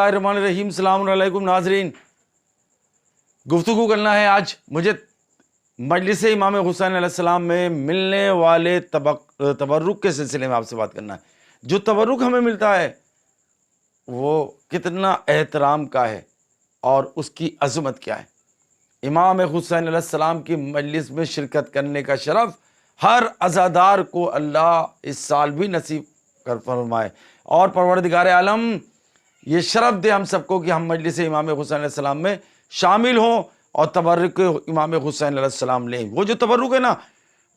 बिस्मिल्लाहिर्रहमानिर्रहीम। अस्सलाम वालेकुम नाज़रीन। गुफ्तगू करना है आज मुझे मजलिस इमाम हुसैन अलैहिस्सलाम में मिलने वाले तबर्रुक के सिलसिले में आपसे बात करना है। जो तबर्रुक हमें मिलता है वो कितना एहतराम का है और उसकी अज़मत क्या है। इमाम हुसैन अलैहिस्सलाम की मजलिस में शिरकत करने का शरफ़ हर अज़ादार को अल्लाह इस साल भी नसीब कर फरमाए और परवरदिगार आलम ये शरफ़ दे हम सबको कि हम मजलिस इमाम हुसैन अलैहिस्सलाम में शामिल हों और तबर्रुक इमाम हुसैन अलैहिस्सलाम लें। वो जो तबर्रुक है ना,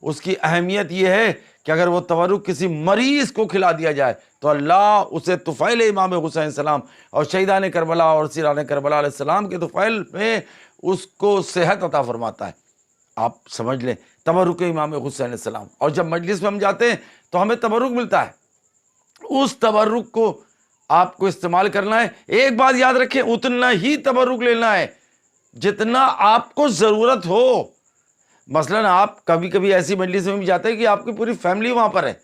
उसकी अहमियत ये है कि अगर वो तबर्रुक किसी मरीज़ को खिला दिया जाए तो अल्लाह उसे तुफ़ैल इमाम हुसैन सलाम और शहीदान करबला और सिरान करबला अलैहिस्सलाम के तुफ़ैल में उसको सेहत अता फरमाता है। आप समझ लें तबर्रुक इमाम हुसैन सलाम। और जब मजलिस में हम जाते हैं तो हमें तबर्रुक मिलता है, उस तबर्रुक को आपको इस्तेमाल करना है। एक बात याद रखें, उतना ही तबर्रुक लेना है जितना आपको ज़रूरत हो। मसलन आप कभी कभी ऐसी मजलिस में भी जाते हैं कि आपकी पूरी फैमिली वहाँ पर है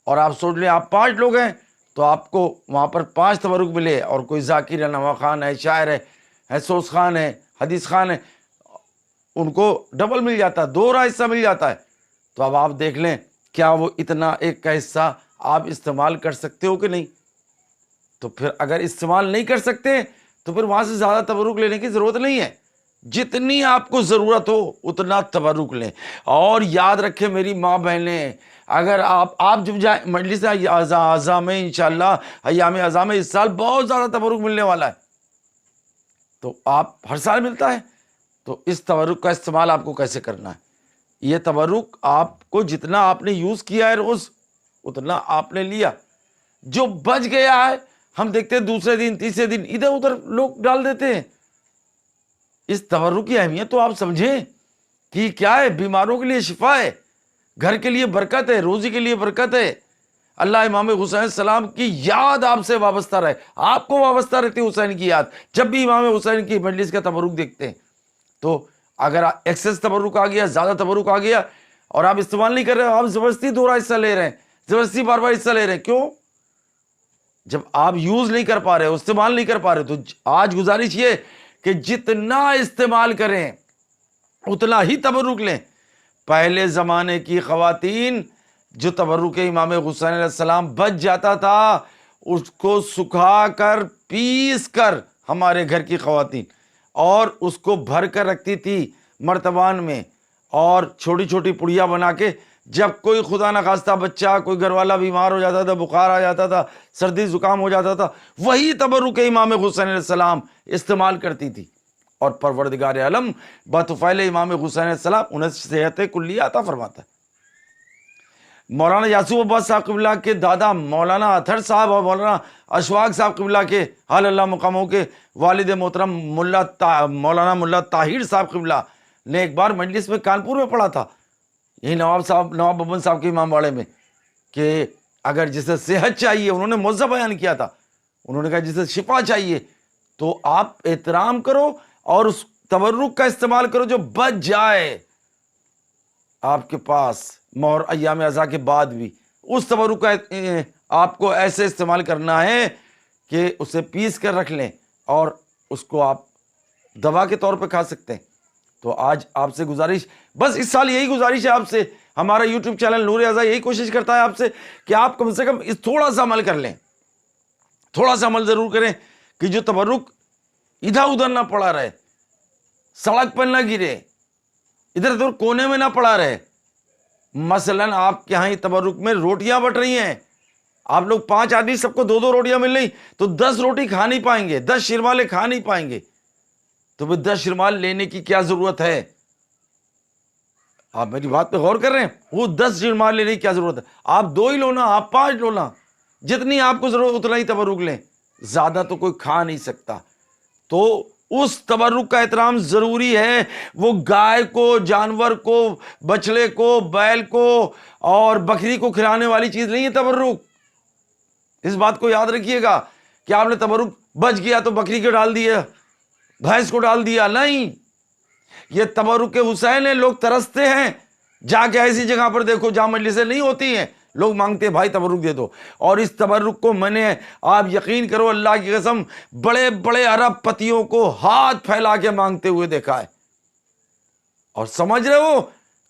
और आप सोच लें आप 5 लोग हैं तो आपको वहाँ पर 5 तबर्रुक मिले और कोई ज़ाकिर है, नवा खान है, शायर है, सोस खान है, हदीस खान है, उनको डबल मिल जाता है, 2 हिस्सा मिल जाता है। तो अब आप देख लें क्या वो इतना एक का हिस्सा आप इस्तेमाल कर सकते हो कि नहीं। तो फिर अगर इस्तेमाल नहीं कर सकते तो फिर वहाँ से ज़्यादा तबर्रुक लेने की ज़रूरत नहीं है। जितनी आपको ज़रूरत हो उतना तबर्रुक लें। और याद रखें मेरी माँ बहनें, अगर आप जब जाए मजलिस अज़ा में इंशाअल्लाह अय्याम अज़ा में इस साल बहुत ज़्यादा तबर्रुक मिलने वाला है। तो आप हर साल मिलता है, तो इस तबर्रुक का इस्तेमाल आपको कैसे करना है। ये तबर्रुक आपको जितना आपने यूज़ किया है रोज़ उतना आपने लिया, जो बच गया है हम देखते हैं दूसरे दिन तीसरे दिन इधर उधर लोग डाल देते हैं। इस तबर्रुक की अहमियत तो आप समझें कि क्या है। बीमारों के लिए शिफा है, घर के लिए बरकत है, रोजी के लिए बरकत है। अल्लाह इमाम हुसैन सलाम की याद आपसे वाबस्ता रहे, आपको वाबस्ता रहती है हुसैन की याद। जब भी इमाम हुसैन की मजलिस का तबर्रुक देखते हैं तो अगर एक्सेस तबर्रुक आ गया, ज़्यादा तबर्रुक आ गया और आप इस्तेमाल नहीं कर रहे हो, आप ज़बरदस्ती 2 हिस्सा ले रहे हैं, ज़बरदस्ती बार हिस्सा ले रहे हैं, क्यों? जब आप यूज़ नहीं कर पा रहे हो, इस्तेमाल नहीं कर पा रहे हो, तो आज गुजारिश ये कि जितना इस्तेमाल करें उतना ही तबर्रुक लें। पहले ज़माने की ख़वातीन जो तबर्रुक इमाम हुसैन अलैहिस्सलाम बच जाता था उसको सुखा कर पीस कर हमारे घर की ख़वातीन और उसको भर कर रखती थी मर्तबान में और छोटी छोटी पुड़िया बना के, जब कोई खुदा न खास्ता बच्चा कोई घर वाला बीमार हो जाता था, बुखार आ जाता था, सर्दी ज़ुकाम हो जाता था, वही तबर्रुक इमाम हुसैन अलैहिस्सलाम इस्तेमाल करती थी और परवरदिगार आलम बतुफ़ैल इमाम हुसैन अलैहिस्सलाम उन्हें सेहत कुल्ली अता फरमाता है। मौलाना यासूब अब्बास साहब क़िबला के दादा मौलाना अतहर साहब और मौलाना अशफाक साहब क़िबला के हाल अल्लाह मुकामों के वालिद मोहतरम मौलाना मुल्ला ताहिर साहब क़िबला ने एक बार मजलिस में कानपुर में पढ़ा था, यही नवाब बबन साहब के इमाम बाड़े में, कि अगर जिसे सेहत चाहिए, उन्होंने मौज़ा बयान किया था, उन्होंने कहा जिसे शिफा चाहिए तो आप एहतराम करो और उस तबर्रुक का इस्तेमाल करो जो बच जाए आपके पास मोहर अय्याम अज़ा के बाद भी। उस तबर्रुक का आपको ऐसे इस्तेमाल करना है कि उसे पीस कर रख लें और उसको आप दवा के तौर पे खा सकते हैं। तो आज आपसे गुजारिश, बस इस साल यही गुजारिश है आपसे, हमारा यूट्यूब चैनल नूर अज़ा यही कोशिश करता है आपसे कि आप कम से कम इस थोड़ा सा अमल कर लें, थोड़ा सा अमल ज़रूर करें कि जो तबर्रुक इधर उधर ना पड़ा रहे, सड़क पर ना गिरे, इधर उधर कोने में ना पड़ा रहे। मसलन आपके यहाँ तबर्रुक में रोटियां बट रही हैं, आप लोग 5 आदमी, सबको 2-2 रोटियां मिल रही, तो 10 रोटी खा नहीं पाएंगे, 10 शिरमाले खा नहीं पाएंगे। तो फिर 10 शिरमाल लेने की क्या जरूरत है? आप मेरी बात पे गौर कर रहे हैं? वो 10 शिरमाल लेने की क्या जरूरत है? आप 2 ही लो ना, आप 5 लो ना, जितनी आपको जरूरत उतना ही तबर्रुक लें, ज्यादा तो कोई खा नहीं सकता। तो उस तबर्रुक का एहतराम जरूरी है। वो गाय को, जानवर को, बछड़े को, बैल को और बकरी को खिलाने वाली चीज नहीं है तबर्रुक। इस बात को याद रखिएगा कि आपने तबर्रुक बच गया तो बकरी को डाल दिया, भैंस को डाल दिया, नहीं। ये तबर्रुक के हुसैन है। लोग तरसते हैं, जाके ऐसी जगह पर देखो जहां मजलिसें नहीं होती हैं, لوگ مانگتے ہیں بھائی تبرک دے دو، اور اس تبرک کو میں نے، آپ یقین کرو اللہ کی قسم، بڑے بڑے ارب پتیوں کو ہاتھ پھیلا کے مانگتے ہوئے دیکھا ہے۔ اور سمجھ رہے ہو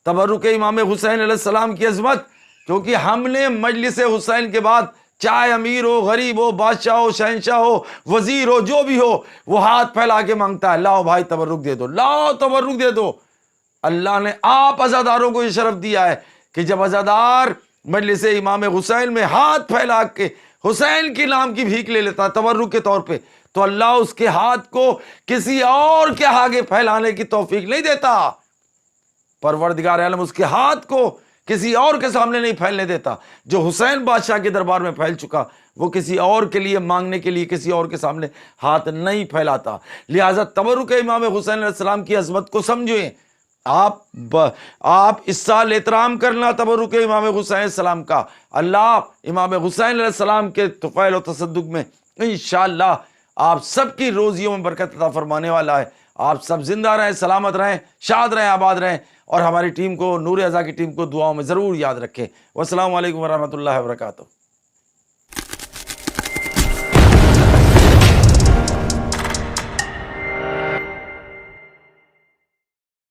تبرک امام حسین علیہ السلام کی عظمت، کیونکہ ہم نے مجلس حسین کے بعد چاہے امیر ہو، غریب ہو، بادشاہ ہو، شہنشاہ ہو، وزیر ہو، جو بھی ہو، وہ ہاتھ پھیلا کے مانگتا ہے لاؤ بھائی تبرک دے دو، لاؤ تبرک دے دو۔ اللہ نے آپ عزاداروں کو یہ شرف دیا ہے کہ جب عزادار مجلس امام حسین میں ہاتھ پھیلا کے حسین کے نام کی بھیک لے لیتا تبرک کے طور پہ، تو اللہ اس کے ہاتھ کو کسی اور کے آگے پھیلانے کی توفیق نہیں دیتا۔ پروردگار عالم اس کے ہاتھ کو کسی اور کے سامنے نہیں پھیلنے دیتا۔ جو حسین بادشاہ کے دربار میں پھیل چکا، وہ کسی اور کے لیے مانگنے کے لیے کسی اور کے سامنے ہاتھ نہیں پھیلاتا۔ لہٰذا تبرک امام حسین علیہ السلام کی عظمت کو سمجھیں۔ آپ اس سال احترام کرنا تبرک امام حسین علیہ السلام کا۔ اللہ امام حسین علیہ السلام کے طفیل و تصدق میں انشاءاللہ آپ سب کی روزیوں میں برکت عطا فرمانے والا ہے۔ آپ سب زندہ رہیں، سلامت رہیں، شاد رہیں، آباد رہیں، اور ہماری ٹیم کو، نور ازا کی ٹیم کو دعاؤں میں ضرور یاد رکھیں۔ والسلام علیکم ورحمۃ اللہ وبرکاتہ۔